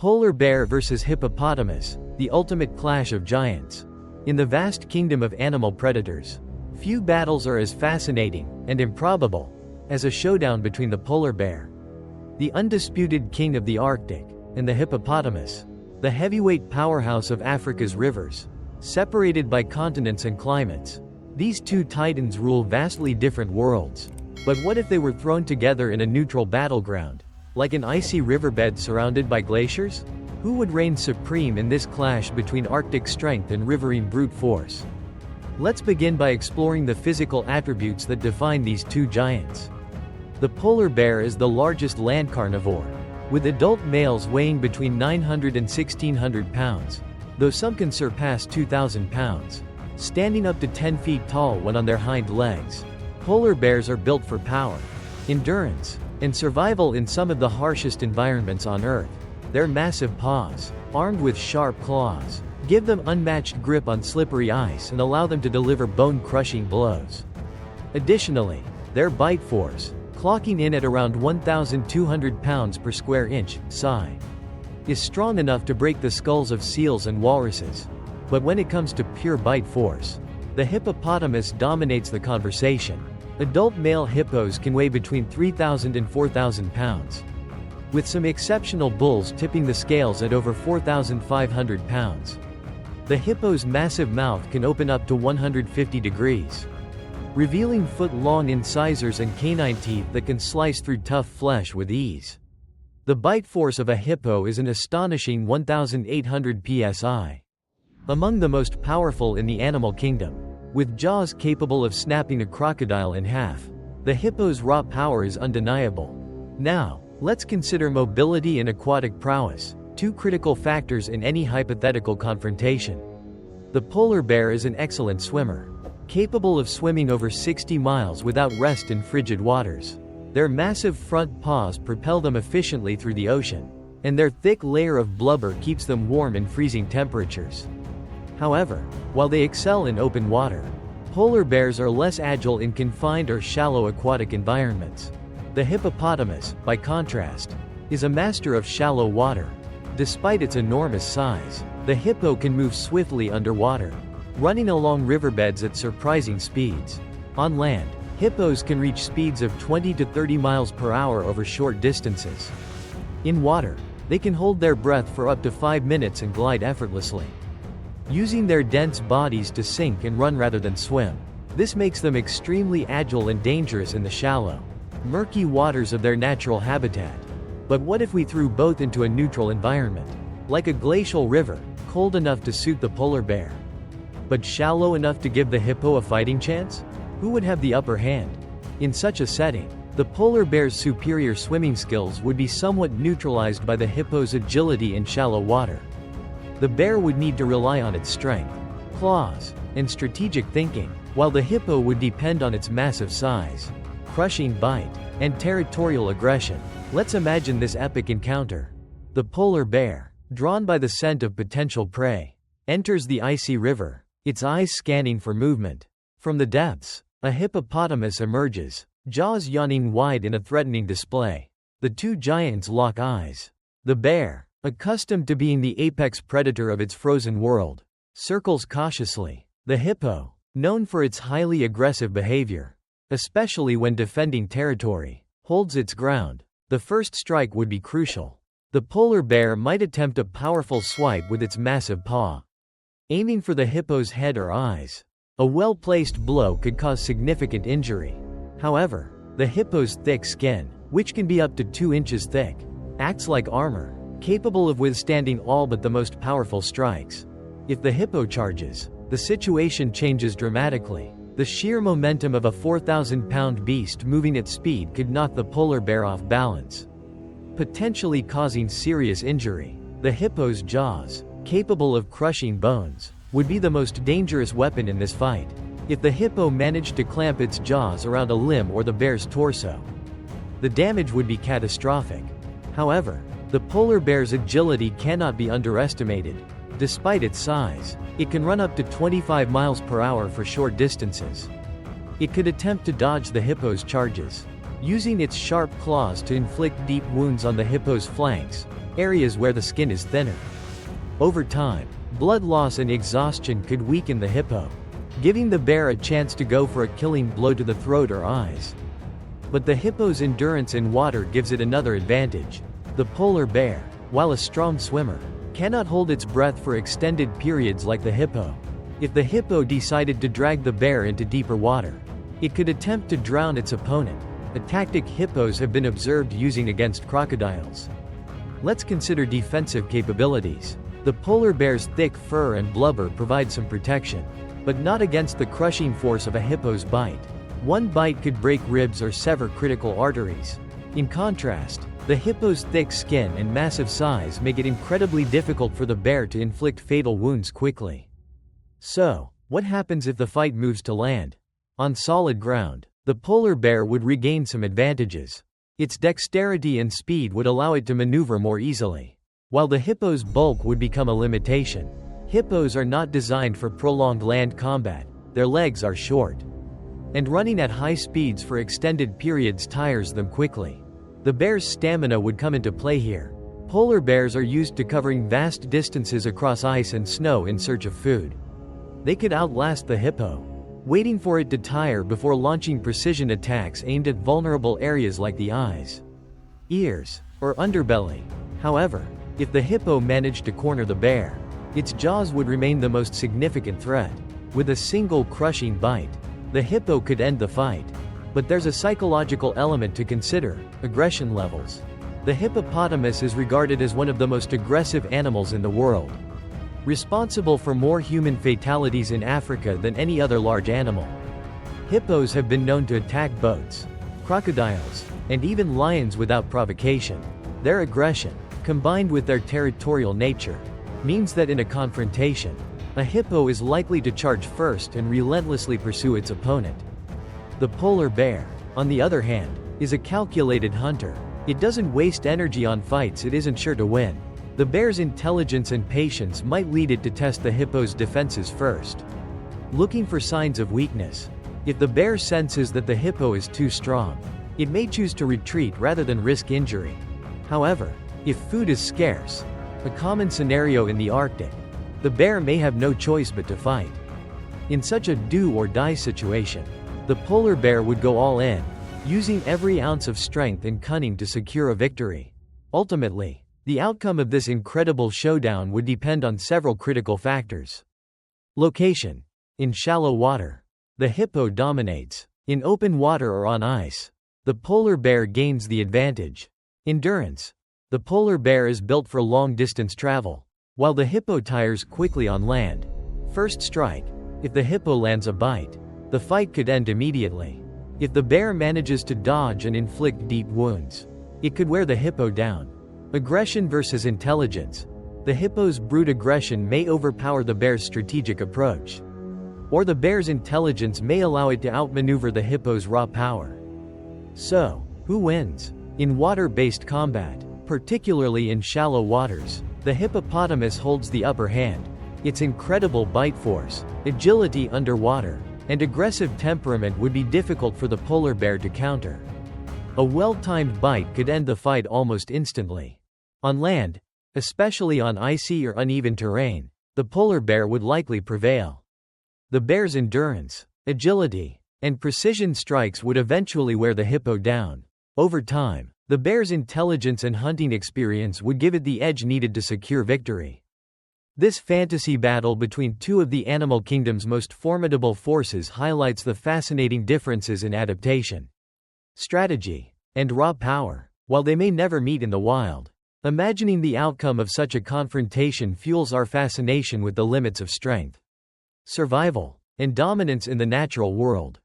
Polar bear versus hippopotamus, the ultimate clash of giants. In the vast kingdom of animal predators, few battles are as fascinating, and improbable, as a showdown between the polar bear, the undisputed king of the Arctic, and the hippopotamus, the heavyweight powerhouse of Africa's rivers. Separated by continents and climates, these two titans rule vastly different worlds. But what if they were thrown together in a neutral battleground, like an icy riverbed surrounded by glaciers? Who would reign supreme in this clash between Arctic strength and riverine brute force? Let's begin by exploring the physical attributes that define these two giants. The polar bear is the largest land carnivore, with adult males weighing between 900 and 1,600 pounds, though some can surpass 2,000 pounds, standing up to 10 feet tall when on their hind legs. Polar bears are built for power, endurance, and survival in some of the harshest environments on Earth. Their massive paws, armed with sharp claws, give them unmatched grip on slippery ice and allow them to deliver bone-crushing blows. Additionally, their bite force, clocking in at around 1,200 pounds per square inch, psi, is strong enough to break the skulls of seals and walruses. But when it comes to pure bite force, the hippopotamus dominates the conversation. Adult male hippos can weigh between 3,000 and 4,000 pounds, with some exceptional bulls tipping the scales at over 4,500 pounds. The hippo's massive mouth can open up to 150 degrees, revealing foot-long incisors and canine teeth that can slice through tough flesh with ease. The bite force of a hippo is an astonishing 1,800 psi, among the most powerful in the animal kingdom. With jaws capable of snapping a crocodile in half, the hippo's raw power is undeniable. Now, let's consider mobility and aquatic prowess, two critical factors in any hypothetical confrontation. The polar bear is an excellent swimmer, capable of swimming over 60 miles without rest in frigid waters. Their massive front paws propel them efficiently through the ocean, and their thick layer of blubber keeps them warm in freezing temperatures. However, while they excel in open water, polar bears are less agile in confined or shallow aquatic environments. The hippopotamus, by contrast, is a master of shallow water. Despite its enormous size, the hippo can move swiftly underwater, running along riverbeds at surprising speeds. On land, hippos can reach speeds of 20 to 30 miles per hour over short distances. In water, they can hold their breath for up to 5 minutes and glide effortlessly, using their dense bodies to sink and run rather than swim. This makes them extremely agile and dangerous in the shallow, murky waters of their natural habitat. But what if we threw both into a neutral environment, like a glacial river, cold enough to suit the polar bear, but shallow enough to give the hippo a fighting chance? Who would have the upper hand? In such a setting, the polar bear's superior swimming skills would be somewhat neutralized by the hippo's agility in shallow water. The bear would need to rely on its strength, claws, and strategic thinking, while the hippo would depend on its massive size, crushing bite, and territorial aggression. Let's imagine this epic encounter. The polar bear, drawn by the scent of potential prey, enters the icy river, its eyes scanning for movement. From the depths, a hippopotamus emerges, jaws yawning wide in a threatening display. The two giants lock eyes. The bear, accustomed to being the apex predator of its frozen world, circles cautiously. The hippo, known for its highly aggressive behavior, especially when defending territory, holds its ground. The first strike would be crucial. The polar bear might attempt a powerful swipe with its massive paw, aiming for the hippo's head or eyes. A well-placed blow could cause significant injury. However, the hippo's thick skin, which can be up to 2 inches thick, acts like armor, capable of withstanding all but the most powerful strikes. If the hippo charges, the situation changes dramatically. The sheer momentum of a 4,000-pound beast moving at speed could knock the polar bear off balance, potentially causing serious injury. The hippo's jaws, capable of crushing bones, would be the most dangerous weapon in this fight. If the hippo managed to clamp its jaws around a limb or the bear's torso, the damage would be catastrophic. However, the polar bear's agility cannot be underestimated. Despite its size, it can run up to 25 miles per hour for short distances. It could attempt to dodge the hippo's charges, using its sharp claws to inflict deep wounds on the hippo's flanks, areas where the skin is thinner. Over time, blood loss and exhaustion could weaken the hippo, giving the bear a chance to go for a killing blow to the throat or eyes. But the hippo's endurance in water gives it another advantage. The polar bear, while a strong swimmer, cannot hold its breath for extended periods like the hippo. If the hippo decided to drag the bear into deeper water, it could attempt to drown its opponent, a tactic hippos have been observed using against crocodiles. Let's consider defensive capabilities. The polar bear's thick fur and blubber provide some protection, but not against the crushing force of a hippo's bite. One bite could break ribs or sever critical arteries. In contrast, the hippo's thick skin and massive size make it incredibly difficult for the bear to inflict fatal wounds quickly. So, what happens if the fight moves to land? On solid ground, the polar bear would regain some advantages. Its dexterity and speed would allow it to maneuver more easily, while the hippo's bulk would become a limitation. Hippos are not designed for prolonged land combat, their legs are short, and running at high speeds for extended periods tires them quickly. The bear's stamina would come into play here. Polar bears are used to covering vast distances across ice and snow in search of food. They could outlast the hippo, waiting for it to tire before launching precision attacks aimed at vulnerable areas like the eyes, ears, or underbelly. However, if the hippo managed to corner the bear, its jaws would remain the most significant threat. With a single crushing bite, the hippo could end the fight. But there's a psychological element to consider: aggression levels. The hippopotamus is regarded as one of the most aggressive animals in the world, responsible for more human fatalities in Africa than any other large animal. Hippos have been known to attack boats, crocodiles, and even lions without provocation. Their aggression, combined with their territorial nature, means that in a confrontation, a hippo is likely to charge first and relentlessly pursue its opponent. The polar bear, on the other hand, is a calculated hunter. It doesn't waste energy on fights it isn't sure to win. The bear's intelligence and patience might lead it to test the hippo's defenses first, looking for signs of weakness. If the bear senses that the hippo is too strong, it may choose to retreat rather than risk injury. However, if food is scarce, a common scenario in the Arctic, the bear may have no choice but to fight. In such a do-or-die situation, the polar bear would go all in, using every ounce of strength and cunning to secure a victory. Ultimately, the outcome of this incredible showdown would depend on several critical factors. Location. In shallow water, the hippo dominates. In open water or on ice, the polar bear gains the advantage. Endurance. The polar bear is built for long-distance travel, while the hippo tires quickly on land. First strike. If the hippo lands a bite, the fight could end immediately. If the bear manages to dodge and inflict deep wounds, it could wear the hippo down. Aggression versus intelligence. The hippo's brute aggression may overpower the bear's strategic approach, or the bear's intelligence may allow it to outmaneuver the hippo's raw power. So, who wins? In water-based combat, particularly in shallow waters, the hippopotamus holds the upper hand. Its incredible bite force, agility underwater, and aggressive temperament would be difficult for the polar bear to counter. A well-timed bite could end the fight almost instantly. On land, especially on icy or uneven terrain, the polar bear would likely prevail. The bear's endurance, agility, and precision strikes would eventually wear the hippo down. Over time, the bear's intelligence and hunting experience would give it the edge needed to secure victory. This fantasy battle between two of the animal kingdom's most formidable forces highlights the fascinating differences in adaptation, strategy, and raw power. While they may never meet in the wild, imagining the outcome of such a confrontation fuels our fascination with the limits of strength, survival, and dominance in the natural world.